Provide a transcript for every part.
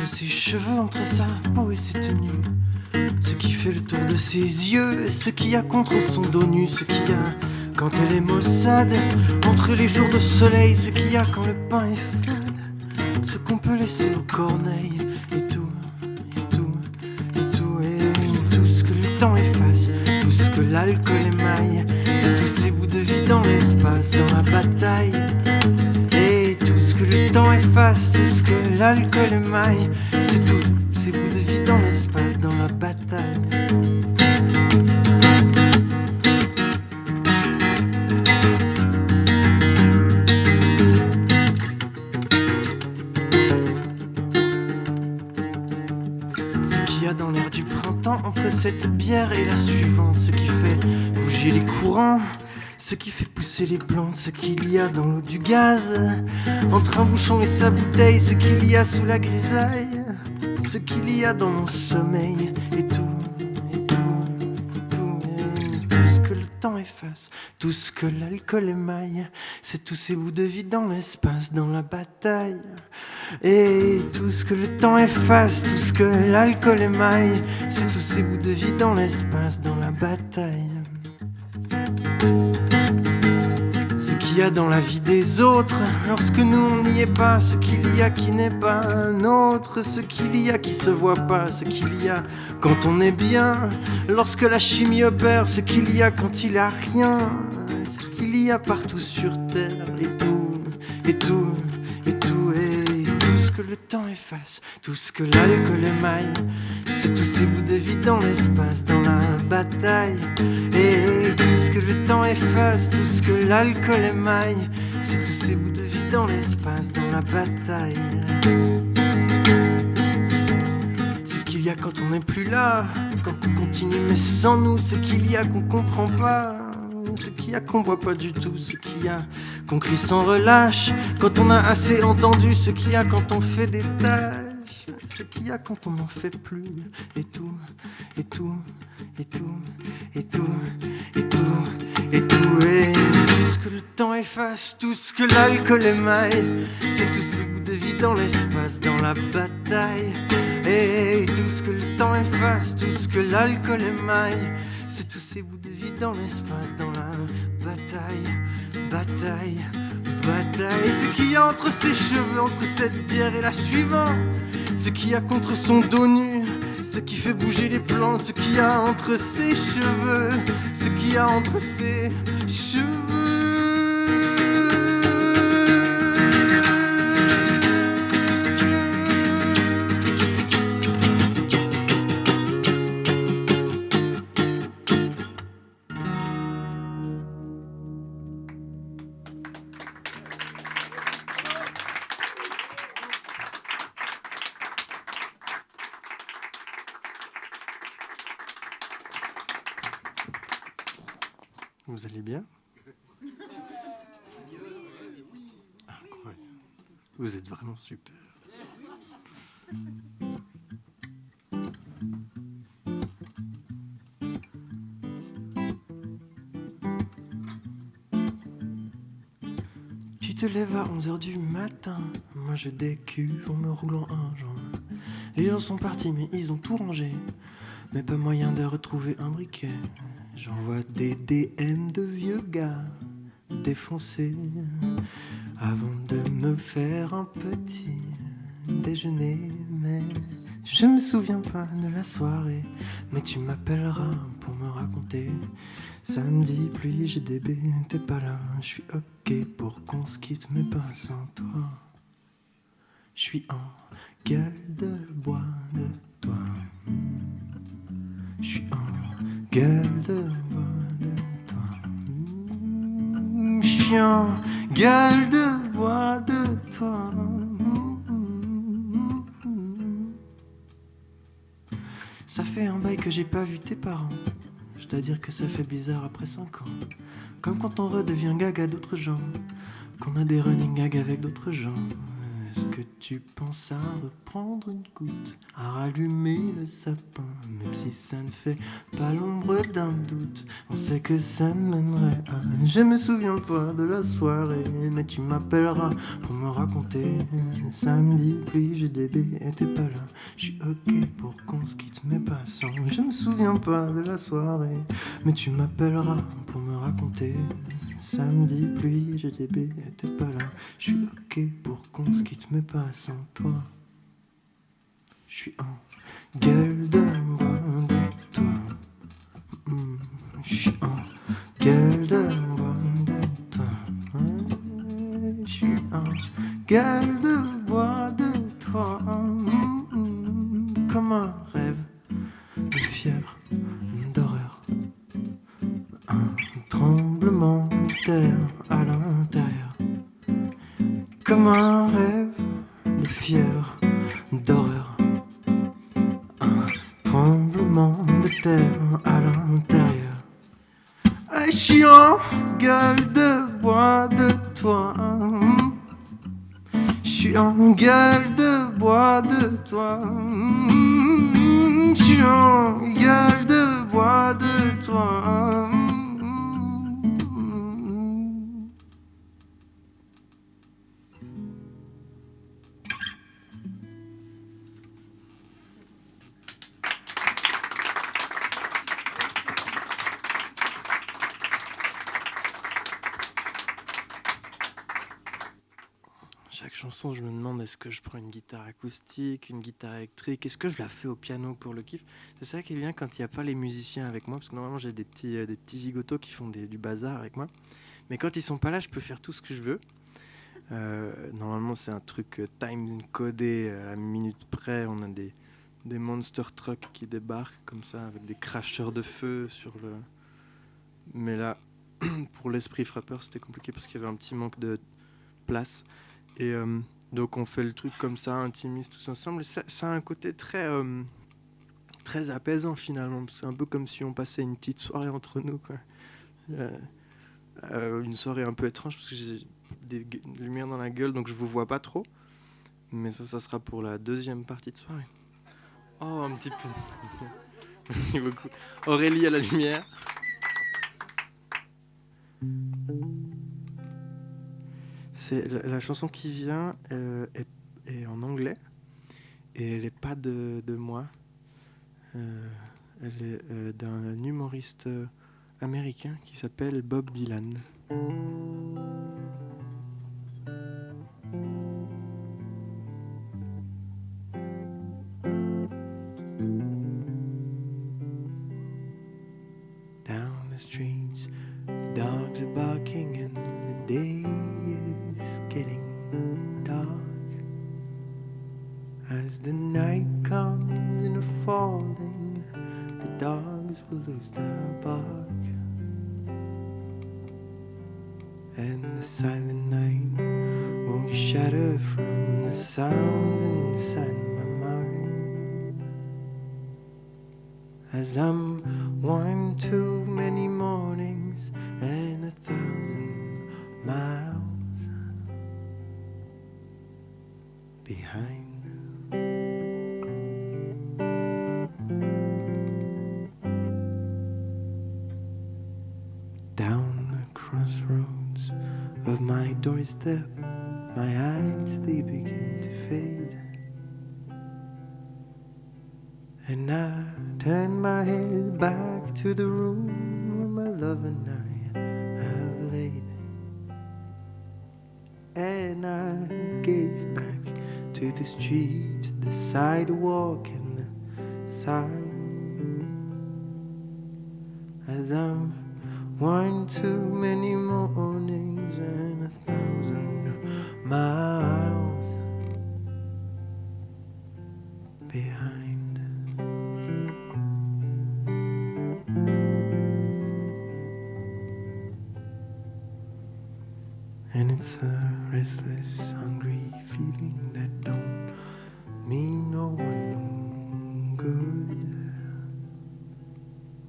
Ses cheveux, entre sa peau et ses tenues, ce qui fait le tour de ses yeux, ce qu'il y a contre son dos nu, ce qu'il y a quand elle est maussade, entre les jours de soleil, ce qu'il y a quand le pain est fade, ce qu'on peut laisser aux corneilles, et tout, et tout, et tout, et tout ce que le temps efface, tout ce que l'alcool émaille, c'est tous ces bouts de vie dans l'espace, dans la bataille. Tout ce que le temps efface, tout ce que l'alcool émaille, c'est tous ces bouts de vie dans l'espace, dans la bataille. Ce qu'il y a dans l'air du printemps, entre cette bière et la suivante, ce qui fait bouger les courants, ce qui fait pousser les plantes, ce qu'il y a dans l'eau du gaz, entre un bouchon et sa bouteille, ce qu'il y a sous la grisaille, ce qu'il y a dans mon sommeil, et tout, et tout, et tout, et tout ce que le temps efface, tout ce que l'alcool émaille, c'est tous ces bouts de vie dans l'espace, dans la bataille. Et tout ce que le temps efface, tout ce que l'alcool émaille, c'est tous ces bouts de vie dans l'espace, dans la bataille. Ce qu'il y a dans la vie des autres, lorsque nous on n'y est pas, ce qu'il y a qui n'est pas un autre, ce qu'il y a qui se voit pas, ce qu'il y a quand on est bien, lorsque la chimie opère, ce qu'il y a quand il a rien, ce qu'il y a partout sur terre, et tout, et tout, et tout, et tout ce que le temps efface, tout ce que l'alcool émaille, c'est tous ces bouts de vie dans l'espace, dans la bataille. Et tout ce que le temps efface, tout ce que l'alcool émaille, c'est tous ces bouts de vie dans l'espace, dans la bataille. Ce qu'il y a quand on n'est plus là, quand on continue mais sans nous, ce qu'il y a qu'on comprend pas, ce qu'il y a qu'on voit pas du tout, ce qu'il y a qu'on crie sans relâche, quand on a assez entendu, ce qu'il y a quand on fait des tâches, ce qu'il y a quand on n'en fait plus, et tout, et tout, et tout, et tout, et tout, et tout, et tout ce que le temps efface, tout ce que l'alcool émaille, c'est tous ces bouts de vie dans l'espace, dans la bataille. Et tout ce que le temps efface, tout ce que l'alcool émaille, c'est tous ces bouts de vie dans l'espace, dans la bataille, bataille, bataille. Ce qu'il y a entre ses cheveux, entre cette bière et la suivante, ce qu'il y a contre son dos nu, ce qui fait bouger les plantes, ce qu'il y a entre ses cheveux, ce qu'il y a entre ses cheveux. Vous allez bien? Incroyable. Vous êtes vraiment super. Tu te lèves à 11h du matin, moi je décuve en me roulant un joint. Les gens sont partis mais ils ont tout rangé, mais pas moyen de retrouver un briquet. J'envoie des DM de vieux gars défoncés avant de me faire un petit déjeuner. Mais je me souviens pas de la soirée, mais tu m'appelleras pour me raconter. Samedi, pluie, GDB, t'es pas là, je suis ok pour qu'on se quitte, mais pas sans toi. Je suis en gueule de bois de toi. Je suis en gueule de bois de toi. Je suis en gueule de bois de toi. Ça fait un bail que j'ai pas vu tes parents. Je dois dire que ça fait bizarre après 5 ans. Comme quand on redevient gaga d'autres gens, qu'on a des running gags avec d'autres gens. Est-ce que tu penses à reprendre une goutte, à rallumer le sapin, même si ça ne fait pas l'ombre d'un doute? On sait que ça ne mènerait à... Je me souviens pas de la soirée, mais tu m'appelleras pour me raconter. Samedi, puis GDB était pas là. Je suis ok pour qu'on se quitte, mais pas sans. Je me souviens pas de la soirée, mais tu m'appelleras pour me raconter. Samedi, pluie, GDB était pas là. Je suis ok pour qu'on se quitte, mais pas sans toi. Je suis en gueule de bois de toi. Je suis en gueule de bois de toi. Je suis en gueule de bois de toi. Comme un rêve de fièvre, d'horreur. Un tremblement de terre à l'intérieur. Comme un rêve de fièvre, d'horreur. Un tremblement de terre à l'intérieur. Je suis en gueule de bois de toi. Je suis en gueule de bois de toi. Je suis en gueule de bois de toi. Chaque chanson, je me demande est-ce que je prends une guitare acoustique, une guitare électrique, est-ce que je la fais au piano pour le kiff? C'est ça qui est bien quand il n'y a pas les musiciens avec moi, parce que normalement j'ai des petits zigotos qui font du bazar avec moi. Mais quand ils sont pas là, je peux faire tout ce que je veux. Normalement, c'est un truc time codé à la minute près. On a des monster trucks qui débarquent comme ça avec des cracheurs de feu sur le. Mais là, pour l'esprit frappeur, c'était compliqué parce qu'il y avait un petit manque de place. Et donc on fait le truc comme ça, intimiste tous ensemble. Et ça a un côté très apaisant finalement. C'est un peu comme si on passait une petite soirée entre nous, quoi. Une soirée un peu étrange parce que j'ai des lumières dans la gueule, donc je vous vois pas trop. Mais ça sera pour la deuxième partie de soirée. Oh, un petit peu. Merci beaucoup. Aurélie à la lumière. C'est la chanson qui vient est en anglais et elle n'est pas de moi. Elle est d'un humoriste américain qui s'appelle Bob Dylan. Down the streets, the dogs are barking and the day is getting dark. As the night comes in a falling, the dogs will lose their bark. And the silent night will shatter from the sounds inside my mind. As I'm one too many mornings and 1,000 miles behind. Down the crossroads of my doorstep, my eyes they begin to fade. And I turn my head back to the room where my love and I have laid. And I gaze back to the street, the sidewalk and the sign. As I'm one too many mornings and 1,000 miles behind. And it's a restless, hungry feeling that don't mean no one no good.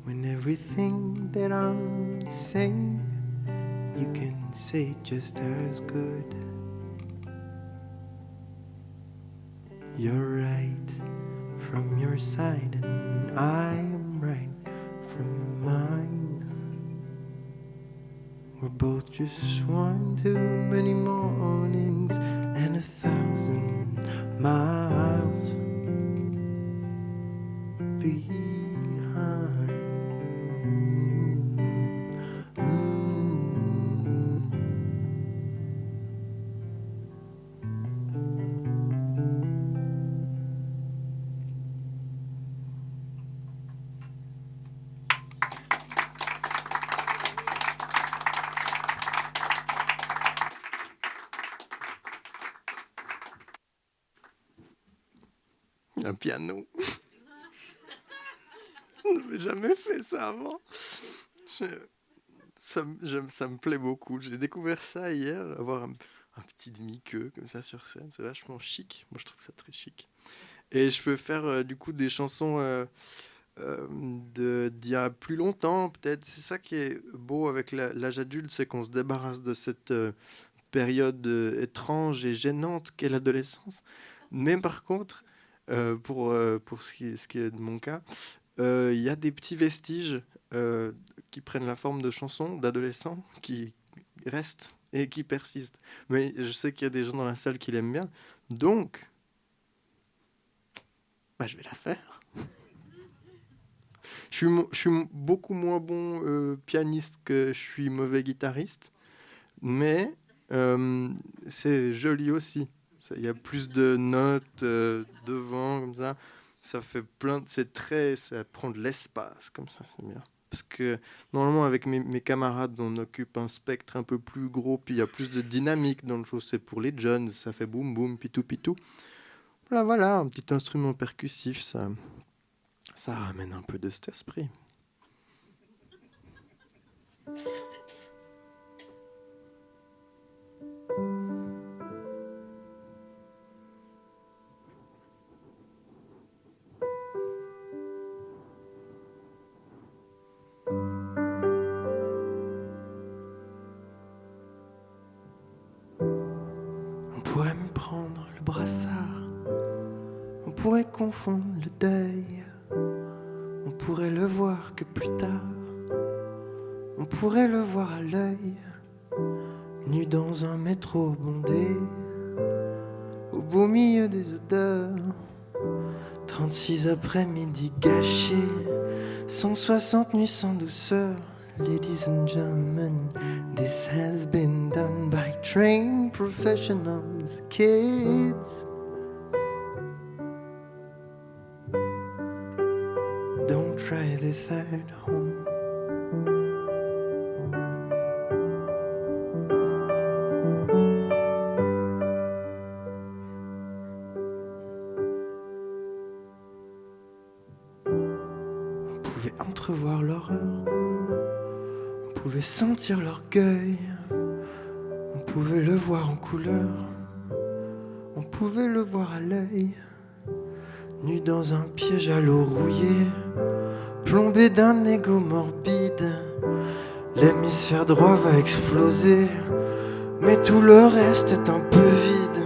When everything that I'm saying, you can say just as good. You're right from your side, and I am right from mine. We're both just one too many mornings and 1,000 miles behind. Un piano. Je n'avais jamais fait ça avant. Ça me plaît beaucoup. J'ai découvert ça hier, avoir un petit demi-queue comme ça sur scène. C'est vachement chic. Moi, je trouve ça très chic. Et je peux faire du coup des chansons d'il y a plus longtemps, peut-être. C'est ça qui est beau avec l'âge adulte, c'est qu'on se débarrasse de cette période étrange et gênante qu'est l'adolescence. Mais par contre, pour ce qui est de mon cas, il y a des petits vestiges qui prennent la forme de chansons d'adolescents qui restent et qui persistent. Mais je sais qu'il y a des gens dans la salle qui l'aiment bien, donc je vais la faire. Je suis beaucoup moins bon pianiste que je suis mauvais guitariste, mais c'est joli aussi. Il y a plus de notes devant, comme ça. Ça fait ça prend de l'espace, comme ça, c'est bien. Parce que normalement, avec mes camarades, on occupe un spectre un peu plus gros, puis il y a plus de dynamique dans le show. C'est pour les jeunes, ça fait boum boum, pitou pitou. Voilà, un petit instrument percussif, ça ramène un peu de cet esprit. On pourrait me prendre le brassard, on pourrait confondre le deuil, on pourrait le voir que plus tard, on pourrait le voir à l'œil, nu dans un métro bondé, au beau milieu des odeurs, 36 après-midi gâchés, 160 nuits sans douceur. Ladies and gentlemen, this has been done by trained professionals, kids. Don't try this at home. On pouvait entrevoir l'horreur, on pouvait sentir l'orgueil, on pouvait le voir en couleur, on pouvait le voir à l'œil, nu dans un piège à l'eau rouillée, plombé d'un égo morbide. L'hémisphère droit va exploser, mais tout le reste est un peu vide.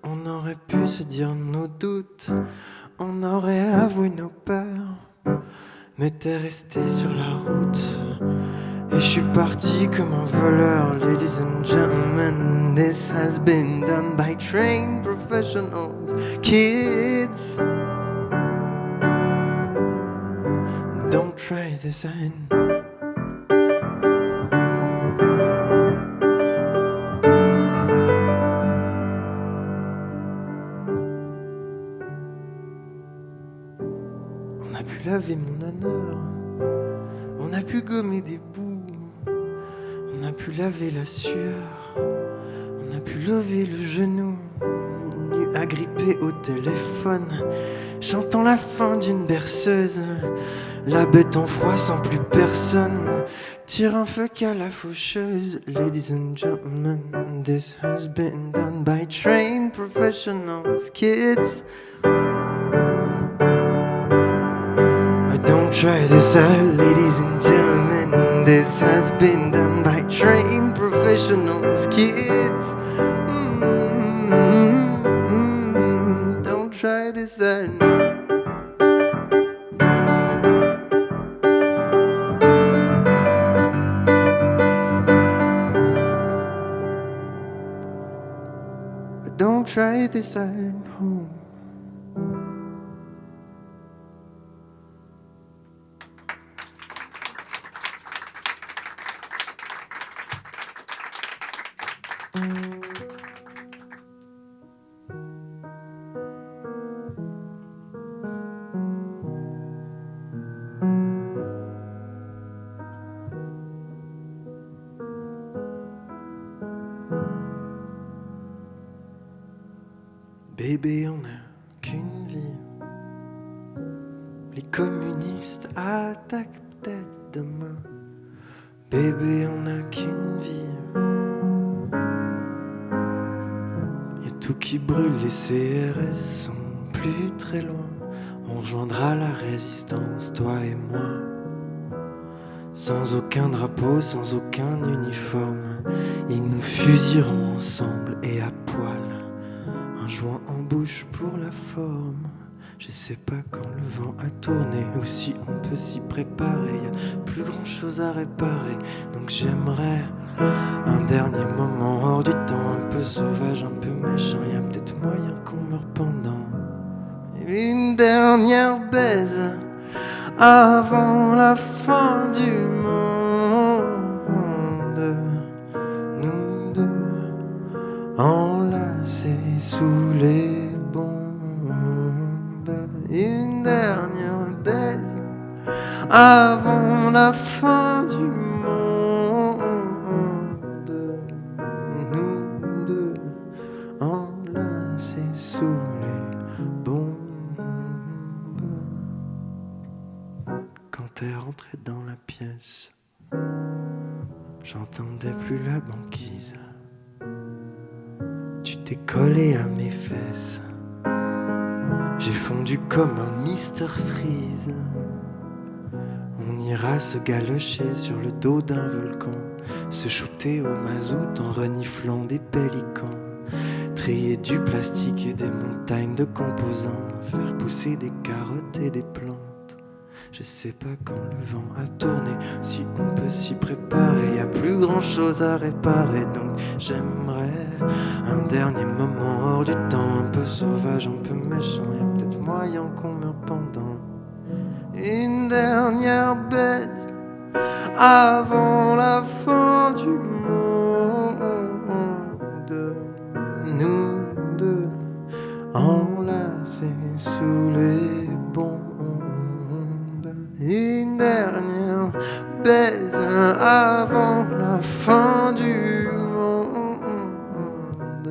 On aurait pu se dire nos doutes, on aurait avoué nos peurs, mais t'es resté sur la route et je suis parti comme un voleur. Ladies and gentlemen, this has been done by trained professionals, kids. Don't try this at On a pu laver mon honneur, on a pu gommer des bouts, on a pu laver la sueur, on a pu lever le genou, nu agrippé au téléphone, chantant la fin d'une berceuse, la bête en froid sans plus personne, tire un feu qu'à la faucheuse. Ladies and gentlemen, this has been done by trained professionals, kids. Don't try this out, ladies and gentlemen. This has been done by trained professionals, kids. Don't try this out. Don't try this at home. Bébé, on n'a qu'une vie. Les communistes attaquent peut-être demain. Bébé, on n'a qu'une vie. Y'a tout qui brûle, les CRS sont plus très loin. On rejoindra la résistance, toi et moi. Sans aucun drapeau, sans aucun uniforme, ils nous fusilleront ensemble et à poil. Un joint en bouche pour la forme. Je sais pas quand le vent a tourné ou si on peut s'y préparer. Y'a plus grand chose à réparer, donc j'aimerais un dernier moment hors du temps, un peu sauvage, un peu méchant. Y'a peut-être moyen qu'on meure pendant une dernière baise avant la fin du monde. Nous deux enlacés sous les bombes. Une dernière baise avant la fin du monde. Nous deux enlacés sous les bombes. Quand t'es rentré dans la pièce, j'entendais plus la banquise. Tu t'es collé à mes fesses. J'ai fondu comme un Mr Freeze. On ira se galocher sur le dos d'un volcan, se shooter au mazout en reniflant des pélicans, trier du plastique et des montagnes de composants, faire pousser des carottes et des plantes. Je sais pas quand le vent a tourné, si on peut s'y préparer. Y'a plus grand chose à réparer, donc j'aimerais un dernier moment hors du temps, un peu sauvage, un peu méchant. Y'a peut-être moyen qu'on meure pendant une dernière baise avant la fin du monde. Nous deux enlacés sous les bombes. Une dernière baise avant la fin du monde.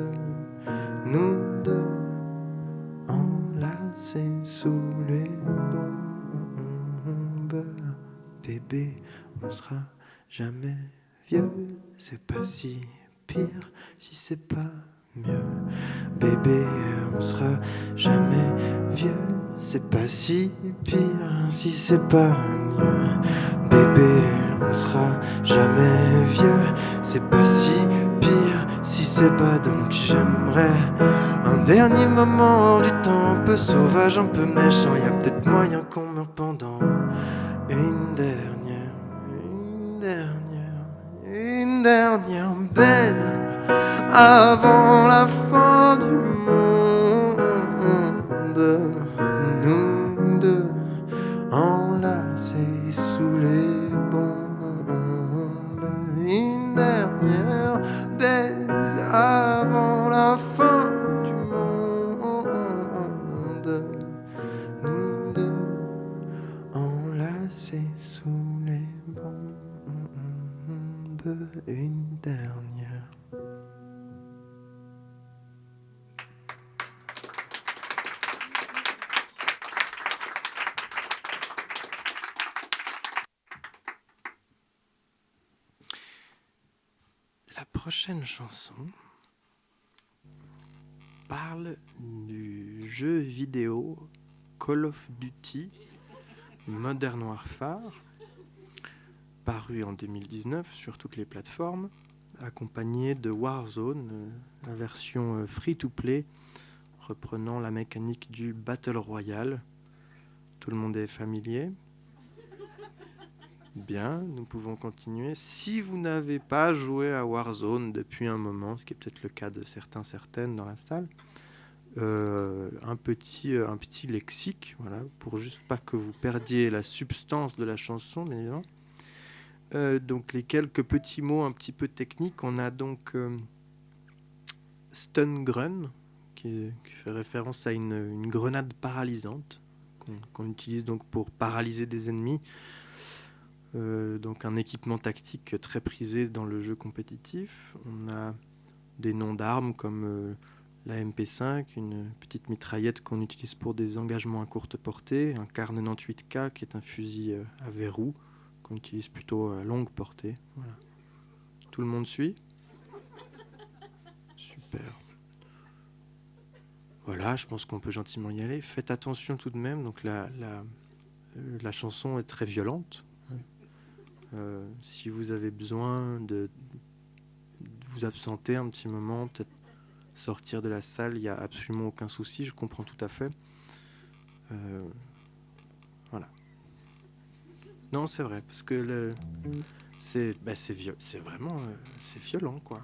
Nous deux enlacés sous les bombes. Bébé, on sera jamais vieux. C'est pas si pire si c'est pas mieux. Bébé, on sera jamais vieux. C'est pas si pire si c'est pas mieux. Bébé, on sera jamais vieux. C'est pas si pire si c'est pas. Donc j'aimerais un dernier moment hors du temps, un peu sauvage, un peu méchant. Y'a peut-être moyen qu'on meure pendant une dernière baise avant la fin du monde. Nous deux enlacés sous les bombes. Une dernière baise avant la fin du monde. Nous deux enlacés sous les bombes. Une dernière. La prochaine chanson parle du jeu vidéo Call of Duty Modern Warfare, paru en 2019 sur toutes les plateformes, accompagné de Warzone, la version free-to-play, reprenant la mécanique du Battle Royale. Tout le monde est familier ? Bien, nous pouvons continuer. Si vous n'avez pas joué à Warzone depuis un moment, ce qui est peut-être le cas de certaines dans la salle, un petit lexique, voilà, pour juste pas que vous perdiez la substance de la chanson, bien évidemment. Donc les quelques petits mots un petit peu techniques, on a donc Stun Gun, qui fait référence à une grenade paralysante qu'on utilise donc pour paralyser des ennemis. Donc un équipement tactique très prisé dans le jeu compétitif. On a des noms d'armes comme la MP5, une petite mitraillette qu'on utilise pour des engagements à courte portée, un Kar 98K qui est un fusil à verrou qu'on utilise plutôt à longue portée. Voilà. Tout le monde suit ? Super. Voilà, je pense qu'on peut gentiment y aller. Faites attention tout de même, donc la chanson est très violente. Si vous avez besoin de vous absenter un petit moment, peut-être sortir de la salle, il n'y a absolument aucun souci, je comprends tout à fait. Voilà. Non, c'est vrai, parce que c'est vraiment c'est violent, quoi.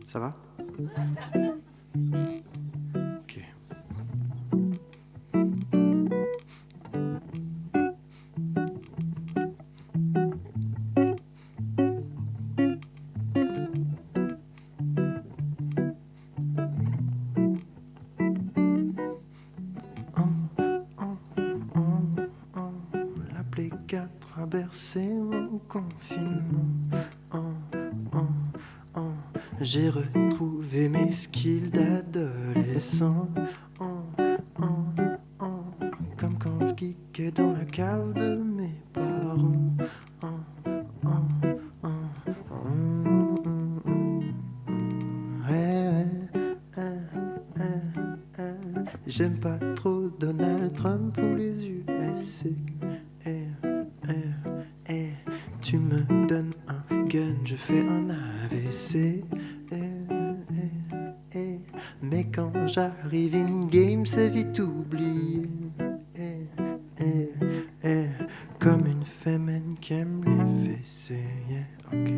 Ça va ? Ok. La Play 4 a bercé mon confinement. J'ai retrouvé mes skills d'adolescent. Comme quand je geekais dans la cave de mes parents. J'aime pas trop Donald Trump ou les USA. Tu me donnes un gun, je fais un AVC. Mais quand j'arrive in-game, c'est vite oublié. Comme une fémène qui aime les fessées. Ok,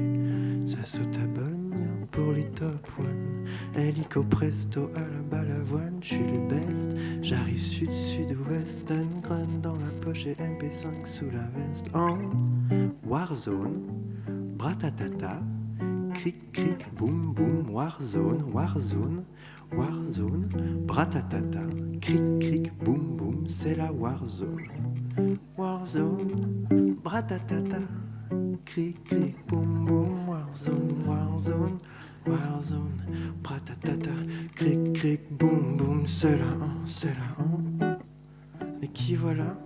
ça saute à bonne pour les top one. Hélico presto à la balavoine, je suis le best. J'arrive sud-sud-ouest, un grain dans la poche et MP5 sous la veste. En Warzone, bratatata, cric cric boum boum. Warzone, Warzone, Warzone, bratatata, cric cric boum boum, c'est la Warzone. Warzone, bratatata, cric cric boum boum. Warzone, Warzone, Warzone, bratatata, cric cric boum boum, c'est la. Mais qui voilà?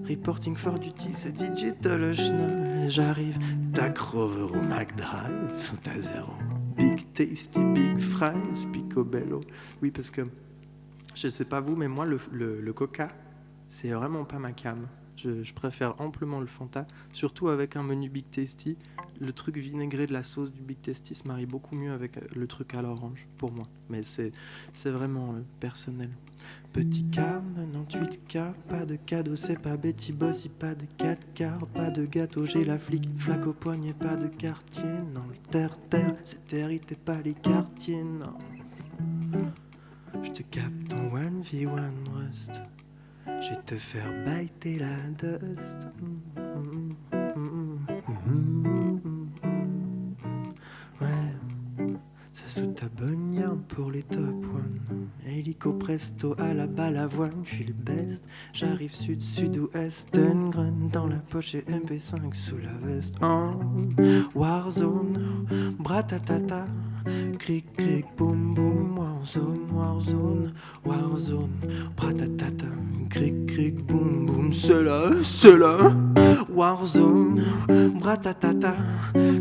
Reporting for duty, c'est Digital Schna. J'arrive, Tac Rover au McDrive, Fanta Zero, Big Tasty, Big Fries, Picobello. Oui, parce que, je sais pas vous, mais moi, le Coca, c'est vraiment pas ma cam. Je préfère amplement le Fanta, surtout avec un menu Big Tasty. Le truc vinaigré de la sauce du Big Tasty se marie beaucoup mieux avec le truc à l'orange, pour moi. Mais c'est vraiment personnel. Petit car, 98K, pas de cadeau, c'est pas Betty Bossy, pas de 4 quarts, pas de gâteau, j'ai la flaque au poignet, pas de quartier, non, le terre, c'est hérité pas les quartiers, non. Je te capte en 1v1 Rust, je vais te faire biter la dust. Ouais, ça saute à bonne pour les top one. Hélico presto à la balavoine, je suis le best. J'arrive sud-sud-ouest, un grain dans la poche et MP5 sous la veste. En Warzone, bratatata, cric cric boum boum. Warzone, Warzone, Warzone, bratatata, cric cric boum boum. C'est là. Warzone, bratatata,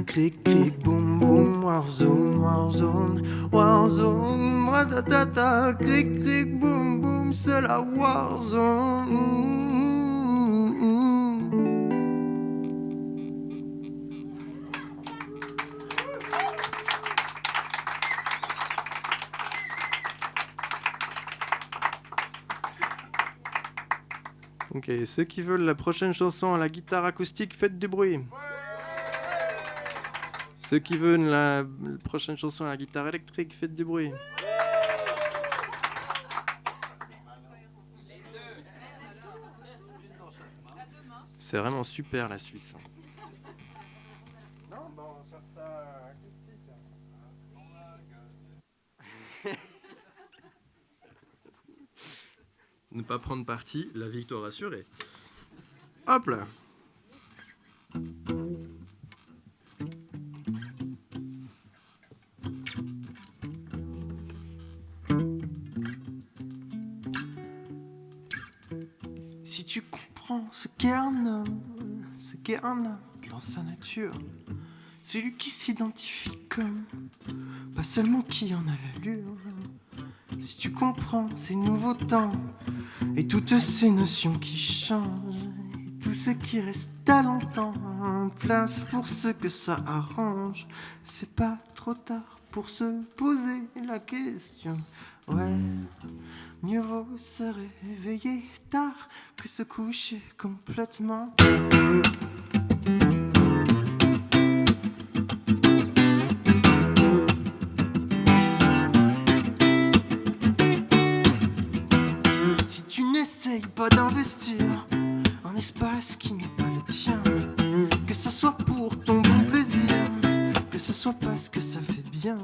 cric cric boum boum. Warzone, Warzone, Warzone, ta ta ta ta, cric cric boum boum, c'est la Warzone. Ok, ceux qui veulent la prochaine chanson à la guitare acoustique, faites du bruit. Ceux qui veulent la prochaine chanson à la guitare électrique, faites du bruit. C'est vraiment super la Suisse. Non, bon, on va faire ça acoustique. Ne pas prendre parti, la victoire assurée. Hop là. Si tu comprends ce qu'est un homme, ce qu'est un homme dans sa nature, celui qui s'identifie comme, pas seulement qui en a l'allure. Si tu comprends ces nouveaux temps et toutes ces notions qui changent, et tout ce qui reste à longtemps, place pour ce que ça arrange, c'est pas trop tard pour se poser la question. Ouais, mieux vaut se réveiller tard que se coucher complètement. Si tu n'essayes pas d'investir un espace qui n'est pas le tien, que ça soit pour ton bon plaisir, que ça soit parce que ça fait bien.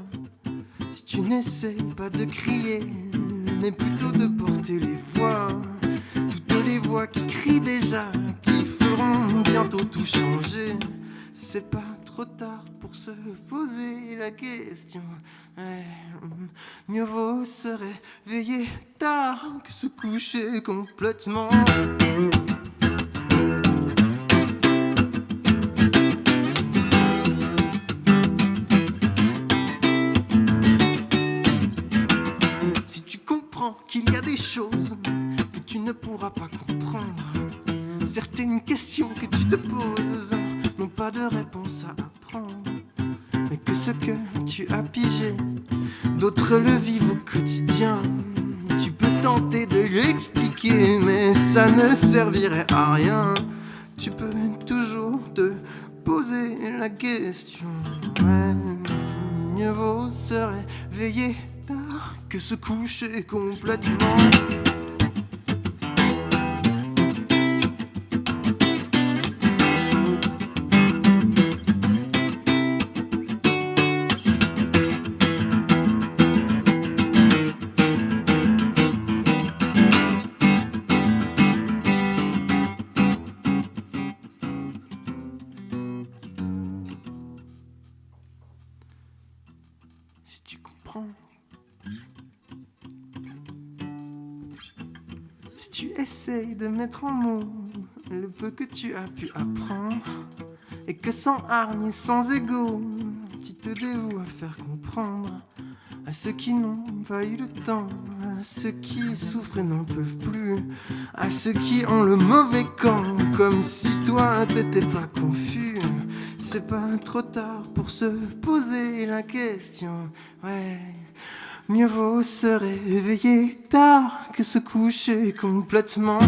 Si tu n'essayes pas de crier, mais plutôt de porter les voix, toutes les voix qui crient déjà, qui feront bientôt tout changer, c'est pas trop tard pour se poser la question. Ouais, mieux vaut se réveiller tard que se coucher complètement. Qu'il y a des choses que tu ne pourras pas comprendre. Certaines questions que tu te poses n'ont pas de réponse à apprendre. Mais que ce que tu as pigé, d'autres le vivent au quotidien. Tu peux tenter de l'expliquer, mais ça ne servirait à rien. Tu peux toujours te poser la question. Ouais, mieux vaut se réveiller que se coucher complètement. Si tu comprends, si tu essayes de mettre en mots le peu que tu as pu apprendre, et que sans hargne et sans égo, tu te dévoues à faire comprendre à ceux qui n'ont pas eu le temps, à ceux qui souffrent et n'en peuvent plus, à ceux qui ont le mauvais camp, comme si toi t'étais pas confus. C'est pas trop tard pour se poser la question. Ouais, mieux vaut se réveiller tard que se coucher complètement.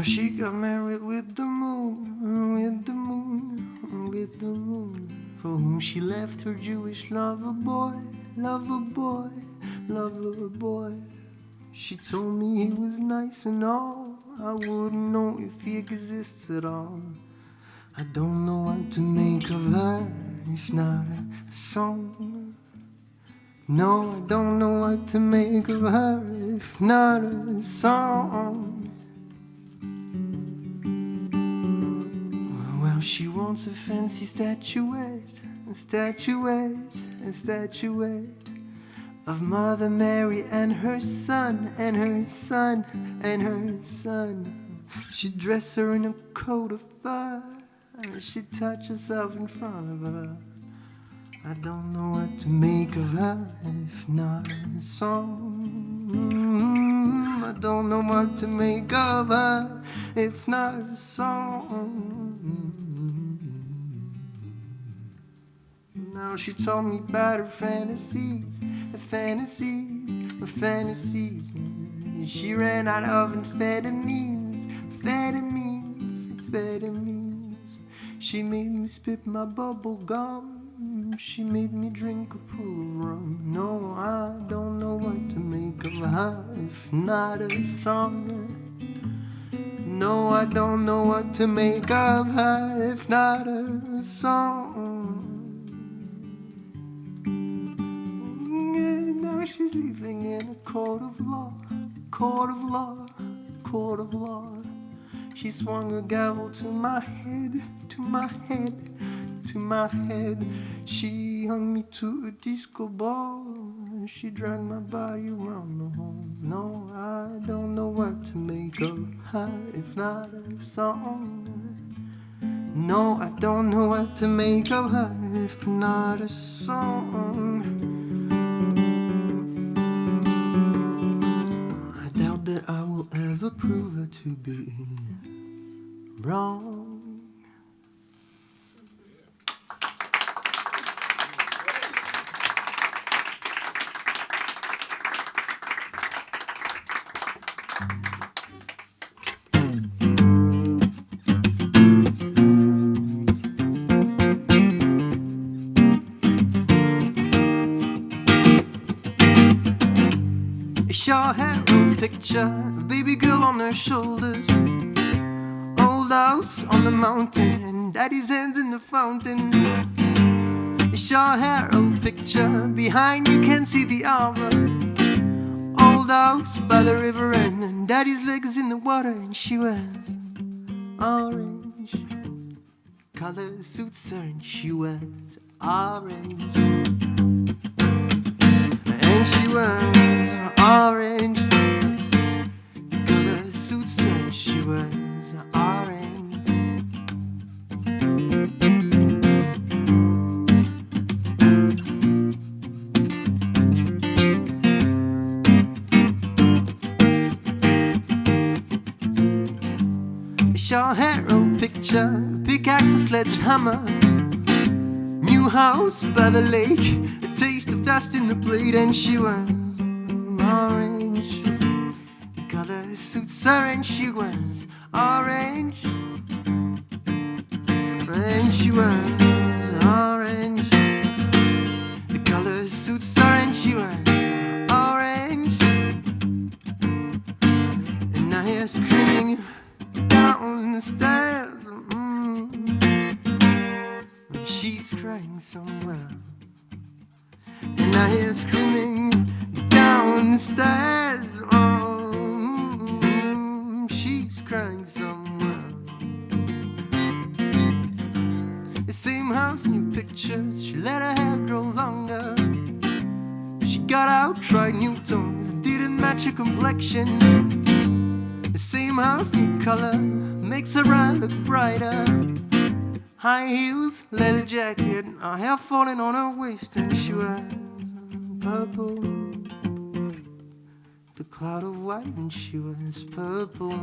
She got married with the moon, with the moon, with the moon, for whom she left her Jewish lover boy, lover boy, lover boy. She told me he was nice and all. I wouldn't know if he exists at all. I don't know what to make of her, if not a song. No, I don't know what to make of her, if not a song. Well, she wants a fancy statuette, a statuette, a statuette of Mother Mary and her son, and her son, and her son. She'd dress her in a coat of fur, she'd touch herself in front of her. I don't know what to make of her, if not a song. I don't know what to make of her, if not a song. Now she told me about her fantasies, her fantasies, her fantasies. She ran out of amphetamines, amphetamines, amphetamines. She made me spit my bubble gum. She made me drink a pool of rum. No, I don't know what to make of her, if not a song. No, I don't know what to make of her, if not a song. And now she's living in a court of law, court of law, court of law. She swung her gavel to my head, to my head, to my head. She hung me to a disco ball. She dragged my body around the hall. No, I don't know what to make of her, if not a song. No, I don't know what to make of her, if not a song. I doubt that I will ever prove her to be wrong. Short hair, old picture, a baby girl on her shoulders. Old house on the mountain, and daddy's hands in the fountain. Short hair, old picture, behind you can see the arbor. Old house by the river end, and daddy's legs in the water. And she wears orange color suits her, and she wears orange. And she wears orange color suits her, and she wears orange. Short hair, old picture, pickaxe and sledgehammer. New house by the lake, a taste of dust in the blade. And she wears orange color suits her, and she wears orange. And she wears orange. The color suits her, and she wears orange. And I hear screaming down the stairs. She's crying somewhere. And I hear screaming down the stairs. She's crying somewhere. The same house, new pictures. She let her hair grow longer. She got out, tried new tones, didn't match her complexion. The same house, new color, makes her eye look brighter. High heels, leather jacket, her hair falling on her waist. And she wears purple, the cloud of white. And she wears purple.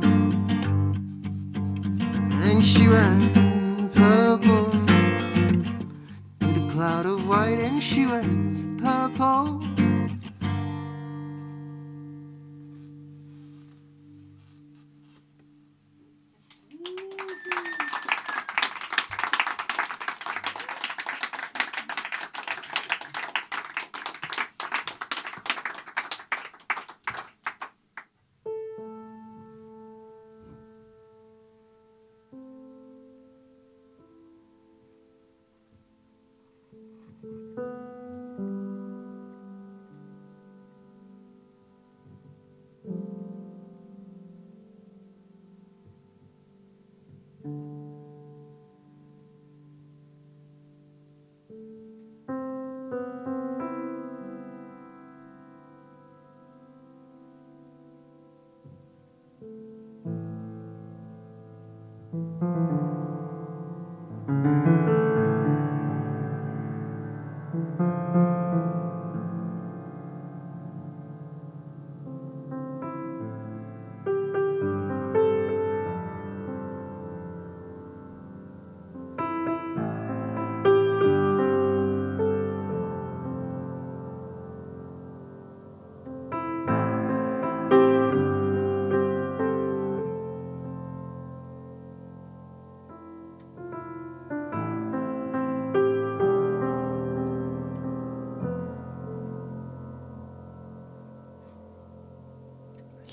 And she wears purple, with a cloud of white. And she wears purple.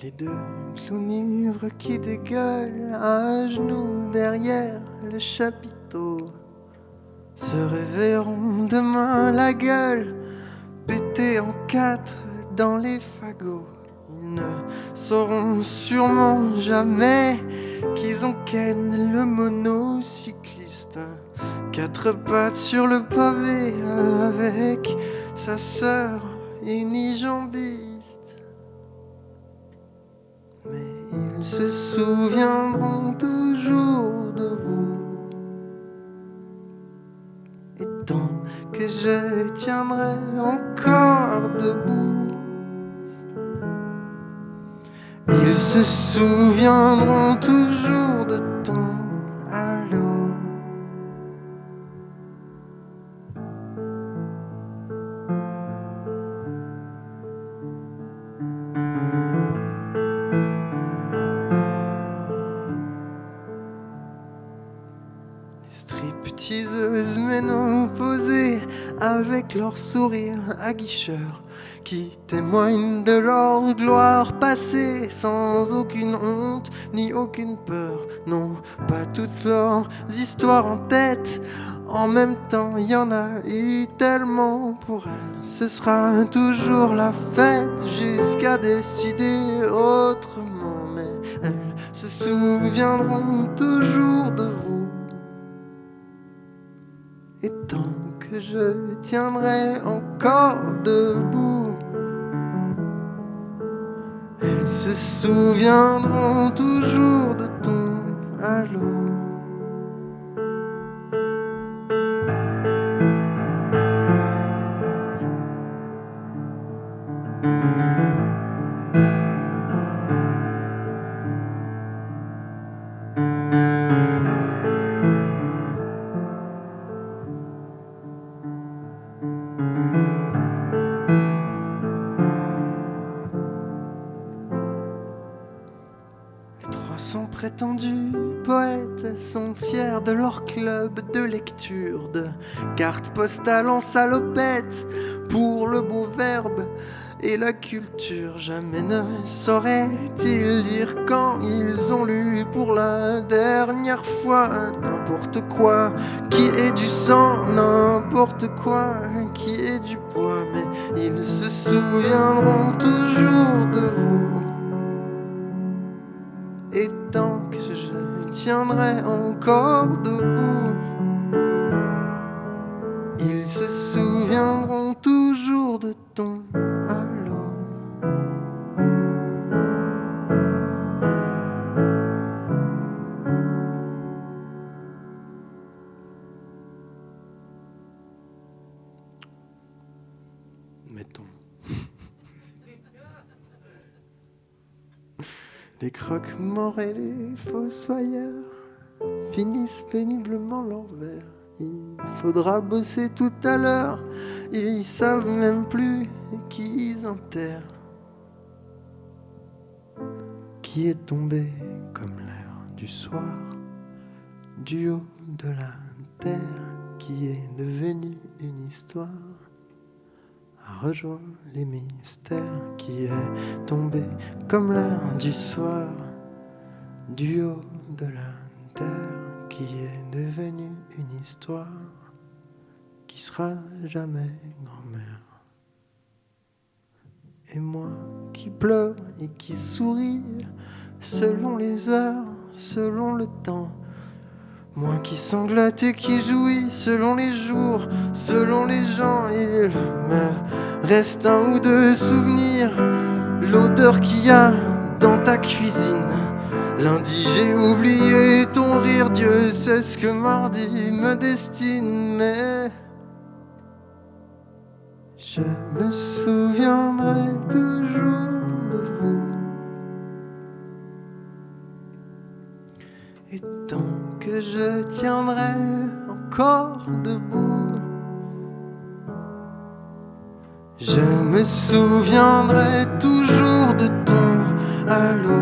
Les deux clowns ivres qui dégueulent à genoux derrière le chapiteau se réveilleront demain la gueule pétée en quatre dans les fagots. Ils ne sauront sûrement jamais qu'ils ont ken le monocycliste, quatre pattes sur le pavé avec sa sœur unijambiste. Mais ils se souviendront toujours de vous. Et tant que je tiendrai encore debout, ils se souviendront toujours de ton halo. Stripteaseuses ménopausées avec leur sourire aguicheur qui témoignent de leur gloire passée sans aucune honte ni aucune peur. Non, pas toutes leurs histoires en tête. En même temps, il y en a eu tellement pour elles. Ce sera toujours la fête jusqu'à décider autrement. Mais elles se souviendront toujours de vous. Et tant que je tiendrai encore debout, elles se souviendront toujours de ton halo. Prétendus poètes sont fiers de leur club de lecture, de cartes postales en salopette pour le beau verbe et la culture. Jamais ne sauraient-ils dire quand ils ont lu pour la dernière fois n'importe quoi qui est du sang, n'importe quoi qui est du poids. Mais ils se souviendront toujours de vous. Et tant que je tiendrai encore debout, ils se souviendront toujours de ton halo. Mettons. Les croque-morts et les fossoyeurs finissent péniblement leur verre. Il faudra bosser tout à l'heure. Ils savent même plus qui ils enterrent. Qui est tombé comme l'air du soir du haut de la terre, qui est devenu une histoire, a rejoint les mystères, qui est tombé comme l'air du soir du haut de la terre, qui est devenu une histoire qui sera jamais grand-mère. Et moi qui pleure et qui souris selon les heures, selon le temps, moi qui sanglote et qui jouis selon les jours, selon les gens. Il me reste un ou deux souvenirs, l'odeur qu'il y a dans ta cuisine. Lundi j'ai oublié ton rire, Dieu sait ce que mardi me destine. Mais je me souviendrai toujours de vous. Et tant que je tiendrai encore debout, je me souviendrai toujours de ton halo.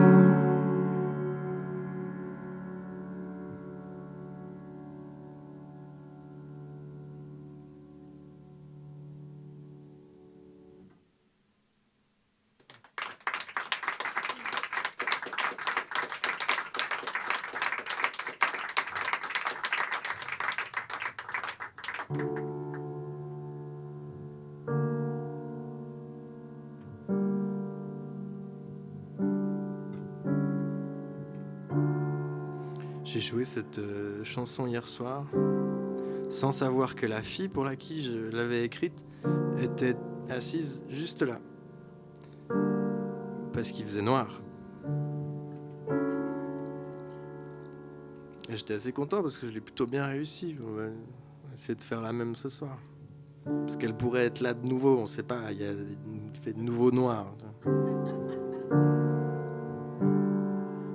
J'ai joué cette chanson hier soir sans savoir que la fille pour qui je l'avais écrite était assise juste là. Parce qu'il faisait noir. Et j'étais assez content parce que je l'ai plutôt bien réussi. On va essayer de faire la même ce soir. Parce qu'elle pourrait être là de nouveau, on ne sait pas, il fait de nouveau noir.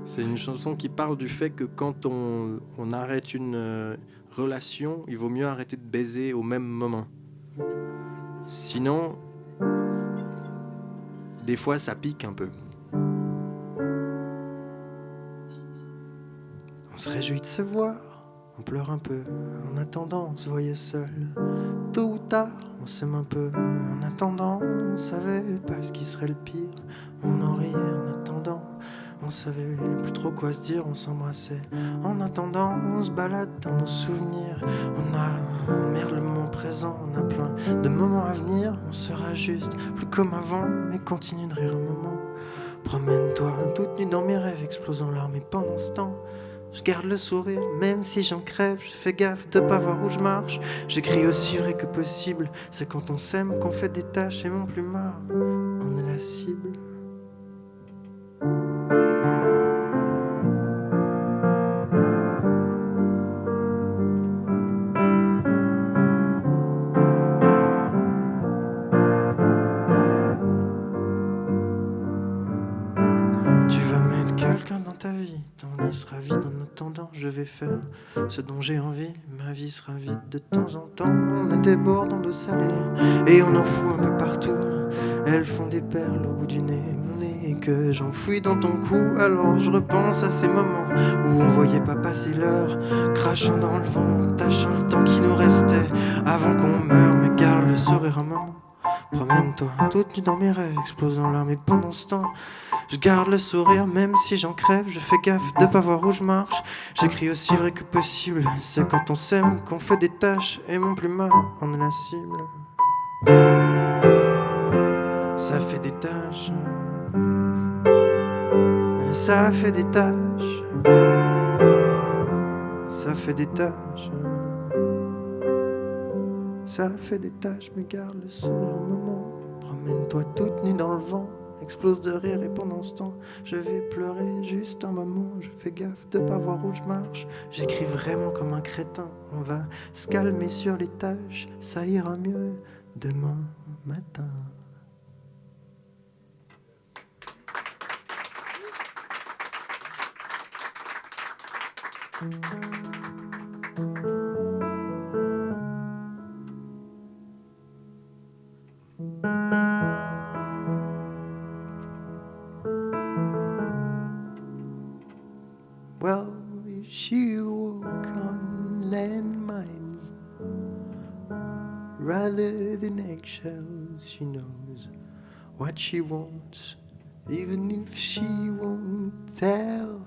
C'est une chanson qui parle du fait que quand on arrête une relation, il vaut mieux arrêter de baiser au même moment. Sinon, des fois, ça pique un peu. On se réjouit de se voir, on pleure un peu. En attendant, on se voyait seul. Tôt ou tard, on s'aime un peu. En attendant, on savait pas ce qui serait le pire. On en riait en attendant. On savait plus trop quoi se dire, on s'embrassait. En attendant, on se balade dans nos souvenirs. On a merde le moment présent, on a plein de moments à venir. On sera juste plus comme avant, mais continue de rire un moment. Promène-toi toute nue dans mes rêves, explosant larmes. Et pendant ce temps, je garde le sourire, même si j'en crève. Je fais gaffe de pas voir où je marche. J'écris aussi vrai que possible. C'est quand on s'aime qu'on fait des tâches. Et mon plumard, on est la cible. Ton lit sera vide en attendant, je vais faire ce dont j'ai envie. Ma vie sera vide de temps en temps. On met des bords d'eau salée et on en fout un peu partout. Elles font des perles au bout du nez, mon nez que j'enfouis dans ton cou. Alors je repense à ces moments où on voyait pas passer l'heure, crachant dans le vent, tachant le temps qui nous restait avant qu'on meure. Mais garde le sourire un moment. Promène-toi toute nue dans mes rêves, explosant larmes. Et pendant ce temps, je garde le sourire, même si j'en crève. Je fais gaffe de pas voir où je marche. J'écris aussi vrai que possible. C'est quand on s'aime qu'on fait des tâches. Et mon plumard en est la cible. Ça fait des tâches. Ça fait des tâches. Ça fait des tâches. Ça fait des tâches, mais garde le sourire un moment. Promène-toi toute nue dans le vent, explose de rire et pendant ce temps, je vais pleurer juste un moment. Je fais gaffe de pas voir où je marche. J'écris vraiment comme un crétin. On va se calmer sur les tâches, ça ira mieux demain matin. Well, she'll walk on landmines rather than eggshells. She knows what she wants, even if she won't tell.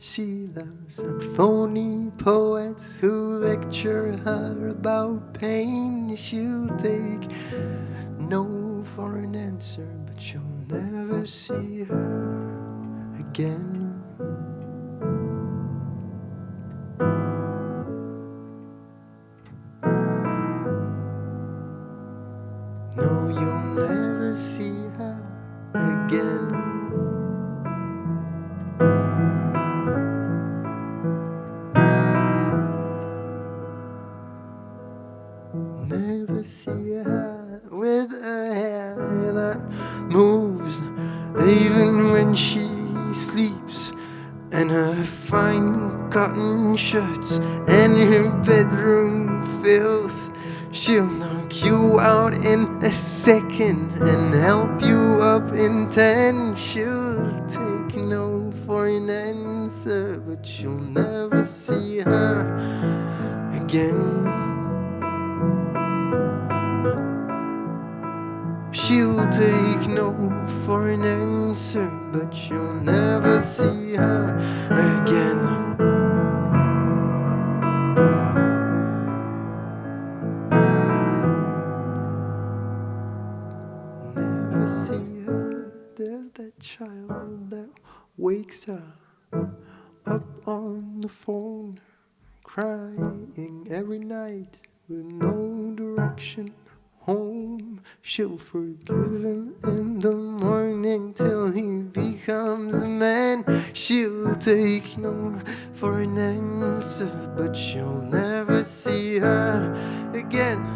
She loves some phony poets who lecture her about pain. She'll take no for an answer, but she'll never see her again. No, you'll never see her again. Never see her with a hair that moves even when she sleeps, and her fine cotton shirts and her bedroom filth. She'll knock you out in a second and help you up in 10. She'll take no for an answer, but you'll never see her again. She'll take no for an answer, but you'll never see her again. wakes up on the phone, crying every night with no direction home. She'll forgive him in the morning till he becomes a man. She'll take no for an answer, but she'll never see her again.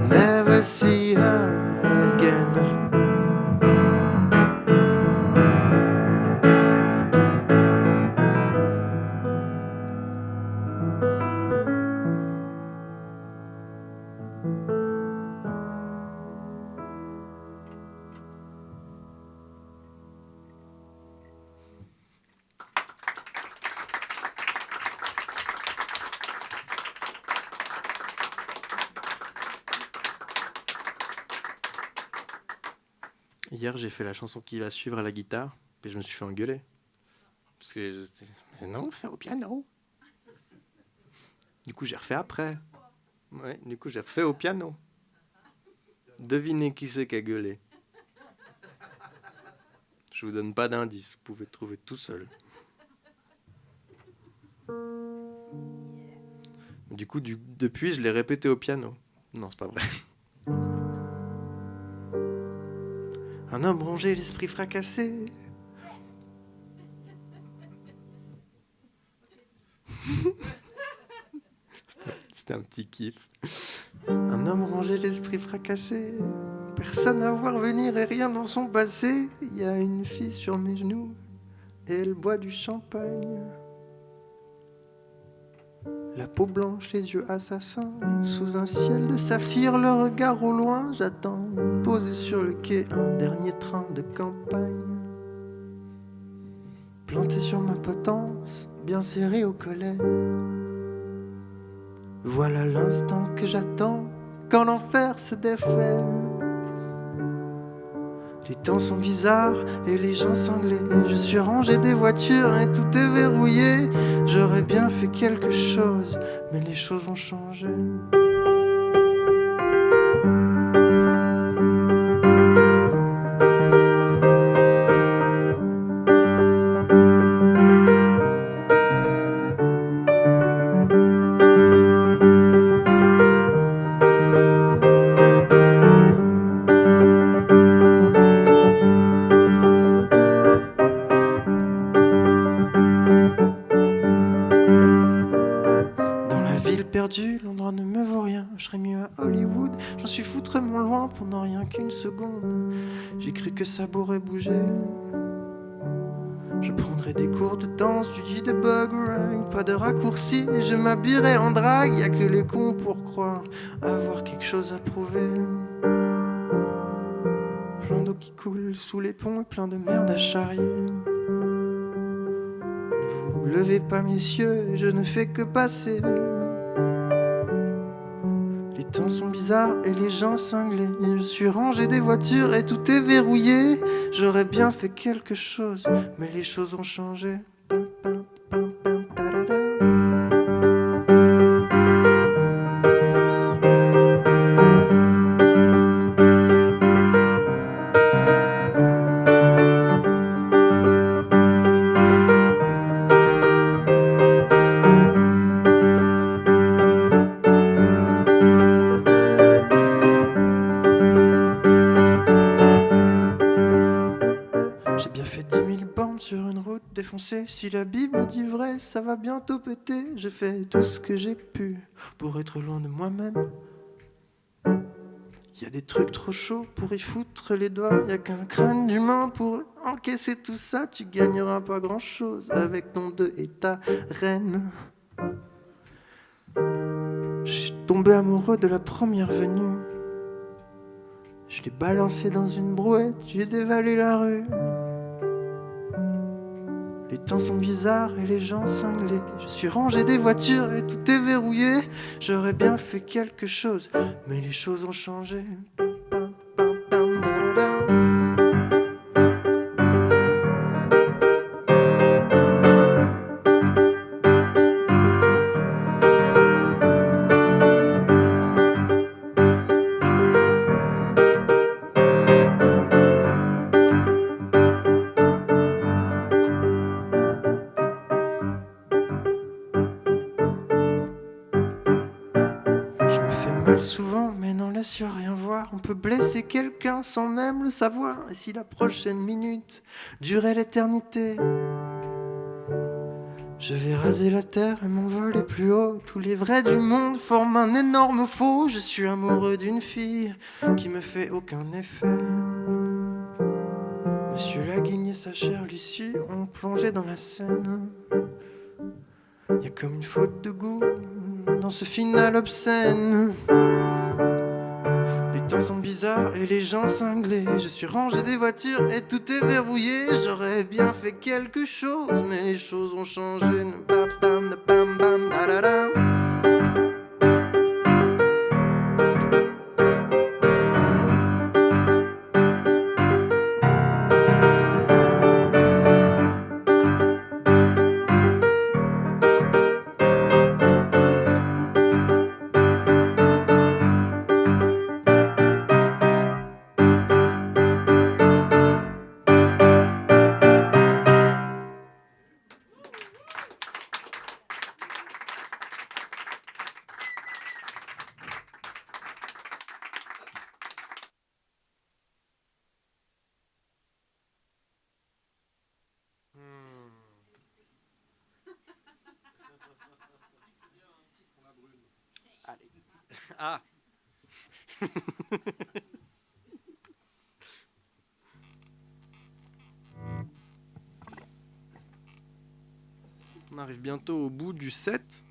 Never see her again. Hier, j'ai fait la chanson qui va suivre à la guitare, et je me suis fait engueuler. Parce que j'étais, mais non, fais au piano. Du coup, j'ai refait après. Ouais, du coup, j'ai refait au piano. Devinez qui c'est qui a gueulé. Je vous donne pas d'indice, vous pouvez trouver tout seul. Du coup, depuis, je l'ai répété au piano. Non, c'est pas vrai. Un homme rongé, l'esprit fracassé. C'était un petit kiff. Un homme rongé, l'esprit fracassé. Personne à voir venir et rien dans son passé. Il y a une fille sur mes genoux et elle boit du champagne. La peau blanche, les yeux assassins. Sous un ciel de saphir, le regard au loin. J'attends, posé sur le quai, un dernier train de campagne. Planté sur ma potence, bien serré au collet. Voilà l'instant que j'attends, quand l'enfer se défait. Les temps sont bizarres et les gens sanglés. Je suis rangé des voitures et tout est verrouillé. J'aurais bien fait quelque chose, mais les choses ont changé. L'endroit ne me vaut rien, je serais mieux à Hollywood. J'en suis foutrement loin pendant rien qu'une seconde. J'ai cru que ça pourrait bouger. Je prendrais des cours de danse, du jitterbug, pas de raccourci, et je m'habillerais en drague. Y'a que les cons pour croire avoir quelque chose à prouver. Plein d'eau qui coule sous les ponts et plein de merde à charrier. Ne vous levez pas messieurs, je ne fais que passer. Les temps sont bizarres et les gens cinglés. Je suis rangé des voitures et tout est verrouillé. J'aurais bien fait quelque chose, mais les choses ont changé. Si la Bible dit vrai, ça va bientôt péter. J'ai fait tout ce que j'ai pu pour être loin de moi-même. Y a des trucs trop chauds pour y foutre les doigts. Y a qu'un crâne d'humain pour encaisser tout ça. Tu gagneras pas grand-chose avec ton deux et ta reine. Je suis tombé amoureux de la première venue. Je l'ai balancé dans une brouette, j'ai dévalé la rue. Les temps sont bizarres et les gens cinglés. Je suis rangé des voitures et tout est verrouillé. J'aurais bien fait quelque chose, mais les choses ont changé. mal souvent, mais n'en laisse rien voir. On peut blesser quelqu'un sans même le savoir. Et si la prochaine minute durait l'éternité, je vais raser la terre et m'envoler plus haut. Tous les vrais du monde forment un énorme faux. Je suis amoureux d'une fille qui me fait aucun effet. Monsieur Laguigne et sa chère Lucie ont plongé dans la Seine. Y a comme une faute de goût dans ce final obscène. Les temps sont bizarres et les gens cinglés. Je suis rangé des voitures et tout est verrouillé. J'aurais bien fait quelque chose, mais les choses ont changé. Bam, bam, bam, bam, da, da, da. Allez. Ah. On arrive bientôt au bout du set.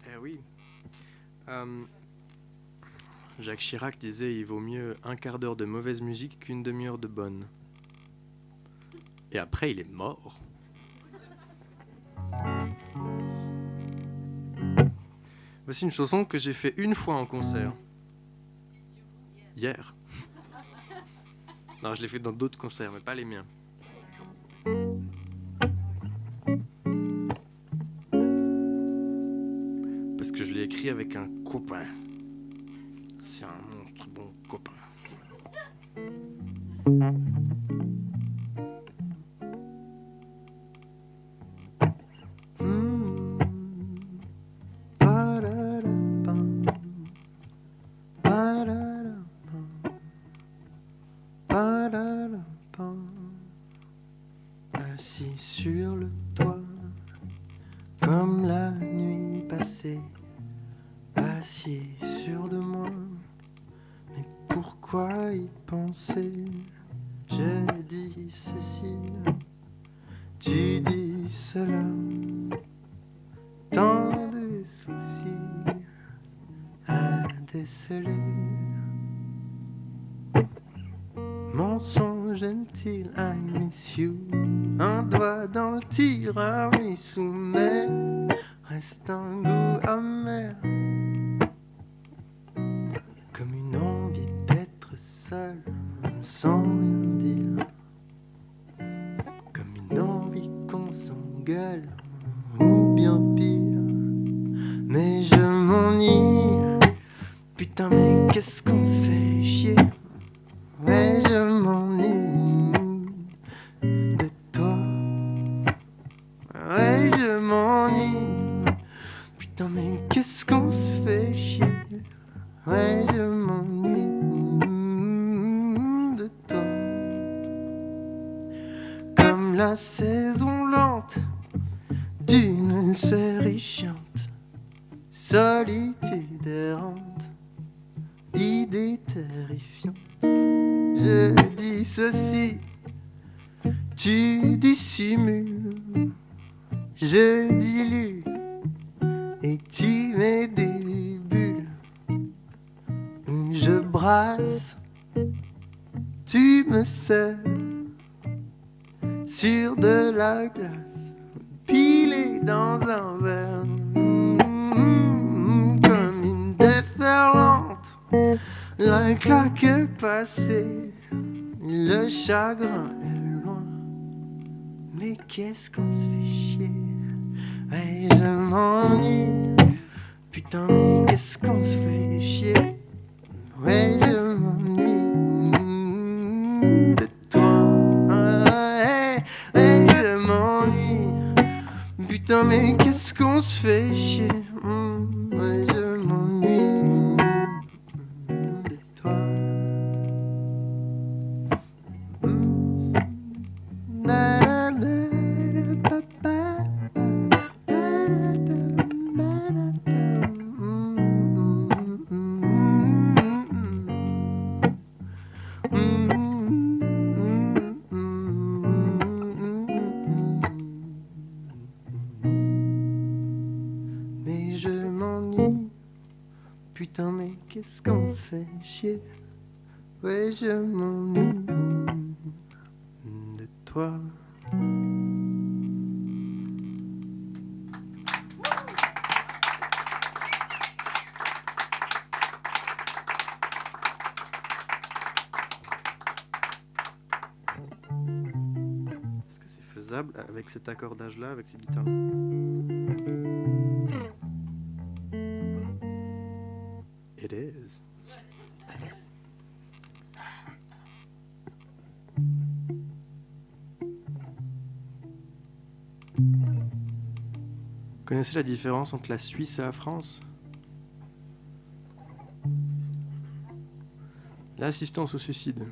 Eh oui. Jacques Chirac disait il vaut mieux un quart d'heure de mauvaise musique qu'une demi-heure de bonne. Et après, il est mort. Voici une chanson que j'ai fait une fois en concert. Hier. Non, je l'ai fait dans d'autres concerts, mais pas les miens. Parce que je l'ai écrit avec un copain. C'est un monstre bon copain. Assis sur le toit, comme la nuit passée, pas si sûr de moi, mais pourquoi y penser? J'ai dit ceci, tu dis cela, tant de soucis à déceler. Mensonge gentil, I miss you. Un doigt dans le tiramisu, mais reste un goût amer. Comme une envie d'être seul, sans rien dire. Comme une envie qu'on s'engueule, ou bien pire. Mais je m'ennuie. Putain, mais qu'est-ce qu'on se fait chier. Ouais, je m'ennuie de toi. Ouais, je m'ennuie. Putain, mais qu'est-ce qu'on se fait chier. Ouais, je m'ennuie de toi. Comme la saison lente d'une série chiante, solitude errante, idée terrifiante. Je dis ceci, tu dissimules, je dilue et tu mets des bulles. Je brasse, tu me sers sur de la glace, pilée dans un verre, comme une déferlante. La claque est passée, le chagrin est loin. Mais qu'est-ce qu'on se fait chier. Ouais, je m'ennuie. Putain, mais qu'est-ce qu'on se fait chier. Ouais, je m'ennuie de toi. Putain, mais qu'est-ce qu'on se fait chier. Ouais, je m'ennuie de toi. Na, na, na, pa, pa, pa, da, da, ba, da, da. Mais je m'ennuie. Putain, mais qu'est-ce qu'on se fait chier. Ouais, je m'ennuie de toi. Est-ce que c'est faisable avec cet accordage-là, avec cette guitare-là? It is. Vous connaissez la différence entre la Suisse et la France? L'assistance au suicide.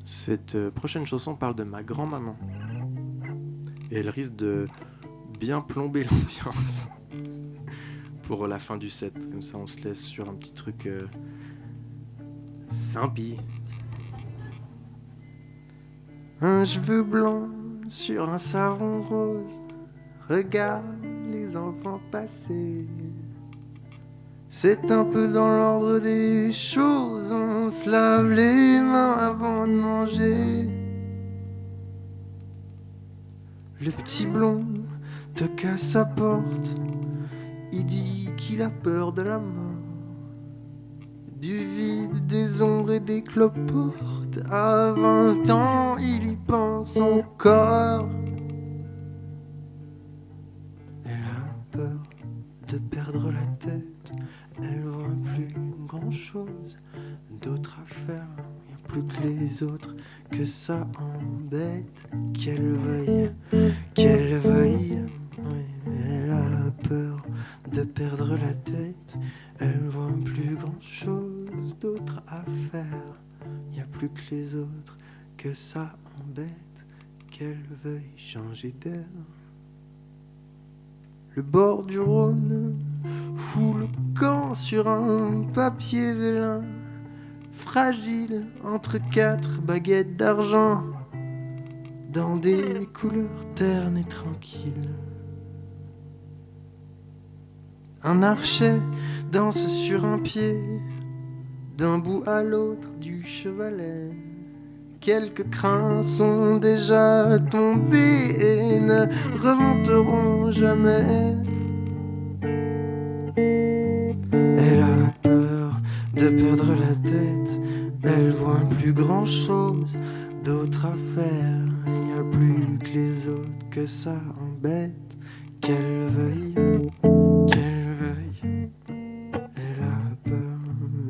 Cette prochaine chanson parle de ma grand-maman. Et elle risque de bien plomber l'ambiance pour la fin du set. Comme ça, on se laisse sur un petit truc sympi. Un cheveu blanc sur un savon rose. Regarde les enfants passer. C'est un peu dans l'ordre des choses. On se lave les mains avant de manger. Le petit blond toque à sa porte. Il dit qu'il a peur de la mort. Du vide, des ombres et des cloportes. À 20 ans, il y pense encore. Elle a peur de perdre la tête. Elle voit plus grand chose d'autre à faire. Y a plus que les autres que ça embête. Qu'elle veuille. Oui, elle a peur de perdre la tête. Elle voit plus grand chose d'autre à faire. Y a plus que les autres que ça embête. Qu'elle veuille changer d'air. Le bord du Rhône fout le camp sur un papier vélin, fragile entre 4 baguettes d'argent, dans des couleurs ternes et tranquilles. Un archet danse sur un pied, d'un bout à l'autre du chevalet. Quelques crins sont déjà tombés et ne remonteront jamais. Elle a peur de perdre la tête. Elle voit plus grand chose d'autre à faire. Il n'y a plus que les autres que ça embête. Qu'elle veuille. Elle a peur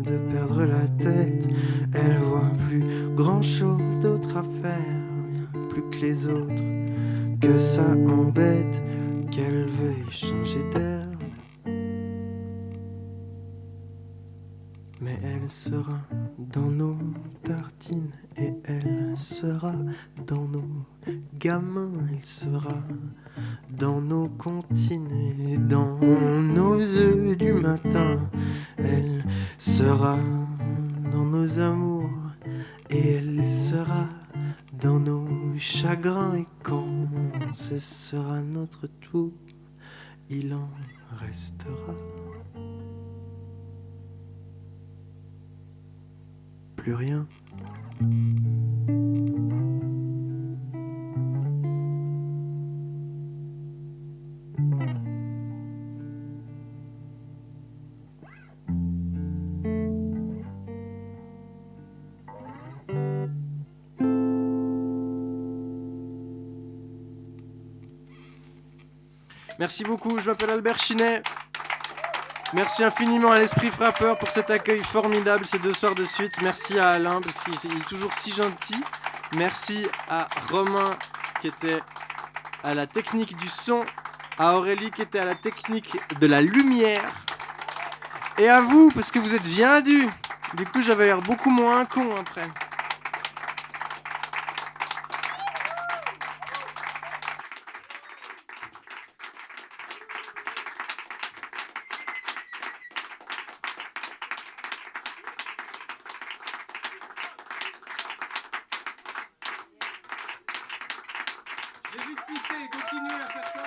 de perdre la tête. Elle voit plus grand chose d'autre à faire. Il n'y a plus que les autres que ça embête. Qu'elle veuille changer d'air. Mais elle sera dans nos tartines et elle sera dans nos gamins. Elle sera dans nos comptines et dans nos œufs du matin. Elle sera dans nos amours et elle sera dans nos chagrins. Et quand ce sera notre tour, il en restera plus rien. Merci beaucoup, je m'appelle Albert Chinet. Merci infiniment à l'Esprit Frappeur pour cet accueil formidable ces 2 soirs de suite. Merci à Alain parce qu'il est toujours si gentil Merci à Romain qui était à la technique du son, à Aurélie qui était à la technique de la lumière, et à vous parce que vous êtes bien durs. Du coup, j'avais l'air beaucoup moins con après. J'ai vite pissé, continuez à faire ça.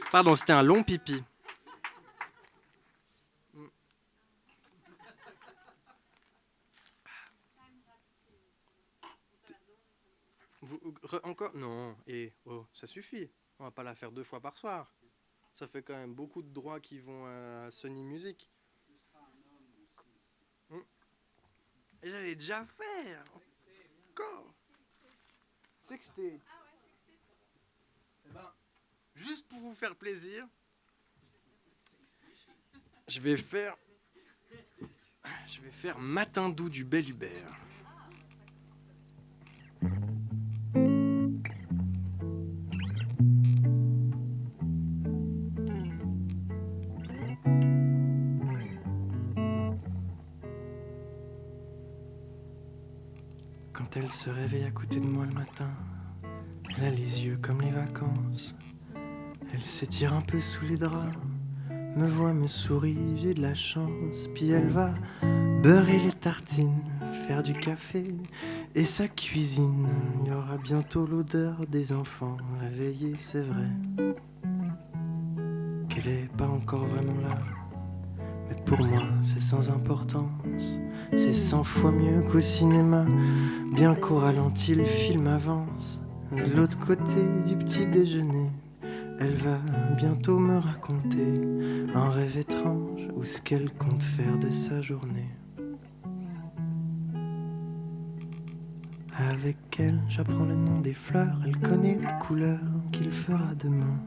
Pardon, c'était un long pipi. Encore? Non, ça suffit. On va pas la faire 2 fois par soir. Ça fait quand même beaucoup de droits qui vont à Sony Music. Et j'allais déjà faire. Encore. Sexté. Eh ben, juste pour vous faire plaisir, je vais faire Matin doux du Bel Hubert. Quand elle se réveille à côté de moi le matin, elle a les yeux comme les vacances. Elle s'étire un peu sous les draps, me voit, me sourit, j'ai de la chance. Puis elle va beurrer les tartines, faire du café et sa cuisine. Il y aura bientôt l'odeur des enfants réveillés, c'est vrai qu'elle est pas encore vraiment là. Mais pour moi, c'est sans importance. C'est 100 fois mieux qu'au cinéma. Bien qu'au ralenti, le film avance. De l'autre côté du petit déjeuner, elle va bientôt me raconter un rêve étrange ou ce qu'elle compte faire de sa journée. Avec elle, j'apprends le nom des fleurs. Elle connaît les couleurs qu'il fera demain.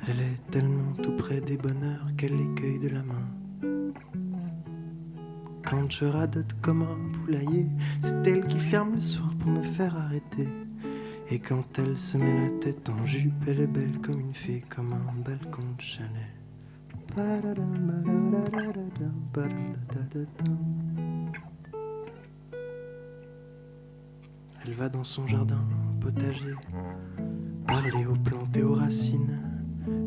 Elle est tellement tout près des bonheurs qu'elle les cueille de la main. Quand je radote comme un poulailler, c'est elle qui ferme le soir pour me faire arrêter. Et quand elle se met la tête en jupe, elle est belle comme une fée, comme un balcon de chalet. Elle va dans son jardin potager, parler aux plantes et aux racines,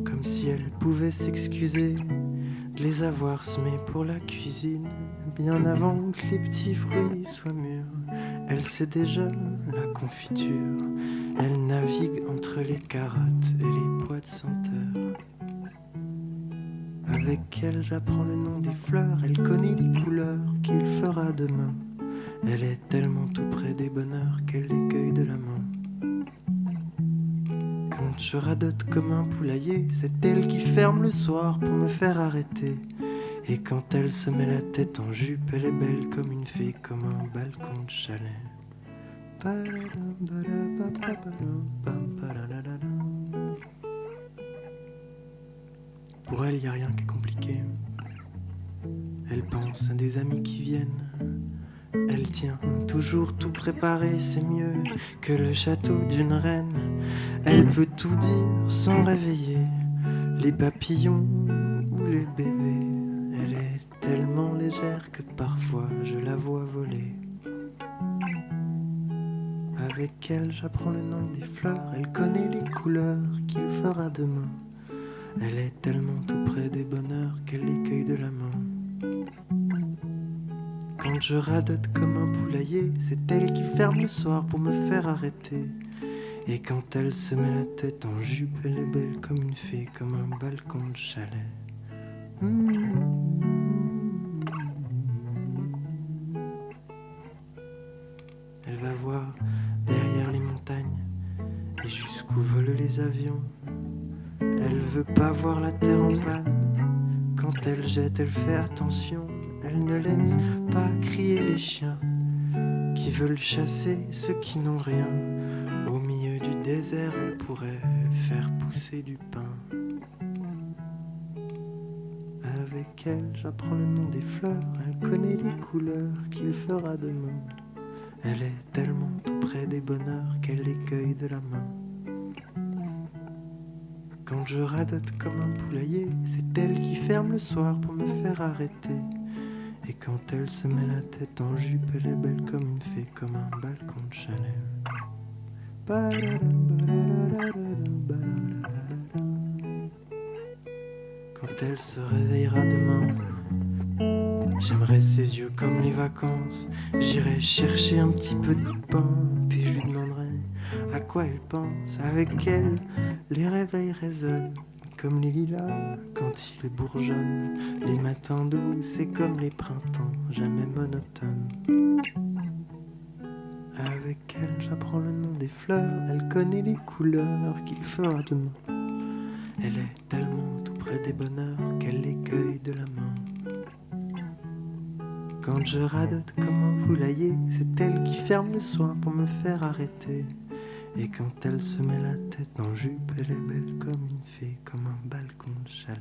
comme si elle pouvait s'excuser de les avoir semés pour la cuisine. Bien avant que les petits fruits soient mûrs, elle sait déjà la confiture. Elle navigue entre les carottes et les pois de senteur. Avec elle, j'apprends le nom des fleurs. Elle connaît les couleurs qu'il fera demain. Elle est tellement tout près des bonheurs qu'elle les cueille de la main. Quand je radote comme un poulailler, c'est elle qui ferme le soir pour me faire arrêter. Et quand elle se met la tête en jupe, elle est belle comme une fée, comme un balcon de chalet. Pour elle, y a rien qui est compliqué. Elle pense à des amis qui viennent. Elle tient toujours tout préparé, c'est mieux que le château d'une reine. Elle peut tout dire sans réveiller les papillons ou les bébés. Elle est tellement légère que parfois je la vois voler. Avec elle, j'apprends le nom des fleurs. Elle connaît les couleurs qu'il fera demain. Elle est tellement tout près des bonheurs qu'elle les cueille de la main. Quand Quand je radote comme un poulailler, c'est elle qui ferme le soir pour me faire arrêter. Et quand elle se met la tête en jupe, elle est belle comme une fée, comme un balcon de chalet. Elle va voir derrière les montagnes et jusqu'où volent les avions. Elle veut pas voir la terre en panne. Quand elle jette, elle fait attention. Elle ne laisse pas crier les chiens qui veulent chasser ceux qui n'ont rien. Au milieu du désert, elle pourrait faire pousser du pain. Avec elle, j'apprends le nom des fleurs. Elle connaît les couleurs qu'il fera demain. Elle est tellement tout près des bonheurs qu'elle les cueille de la main. Quand je radote comme un poulailler, c'est elle qui ferme le soir pour me faire arrêter. Et quand elle se met la tête en jupe, elle est belle comme une fée, comme un balcon de chalet. Quand elle se réveillera demain, j'aimerais ses yeux comme les vacances. J'irai chercher un petit peu de pain, puis je lui demanderai à quoi elle pense. Avec elle, les réveils résonnent comme les lilas quand ils bourgeonnent. Les matins doux, c'est comme les printemps, jamais monotones. Avec elle, j'apprends le nom des fleurs. Elle connaît les couleurs qu'il fera demain. Elle est tellement tout près des bonheurs qu'elle les cueille de la main. Quand je radote comme un poulailler, c'est elle qui ferme le soir pour me faire arrêter. Et quand elle se met la tête en jupe, elle est belle comme une fée, comme un balcon de chalet.